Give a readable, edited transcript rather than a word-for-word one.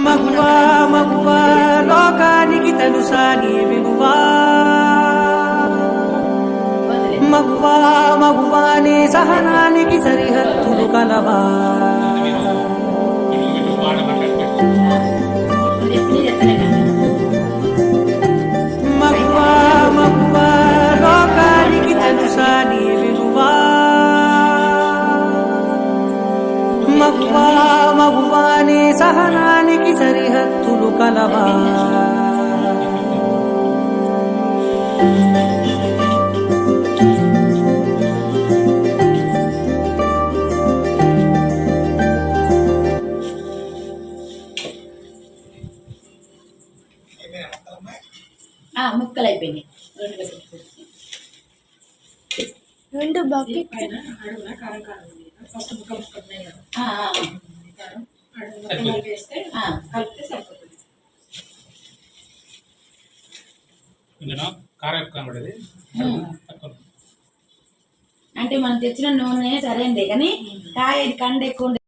మగువా మగువా లోకానికి తెలుసా నీ విలువా మగువా మగువా నీ సహనానికి సరిహద్దులు కలవా మగువా మగువా లోకానికి తెలుసా నీ విలువా మగువా మగువా నీ సహనానికి సరిహద్దులు కలవా ముక్కలు అయిపోయినాయి రెండు బకెట్ అంటే మనం తెచ్చిన నూనె సరైనదే కానీ కాయ కండ ఎక్కువ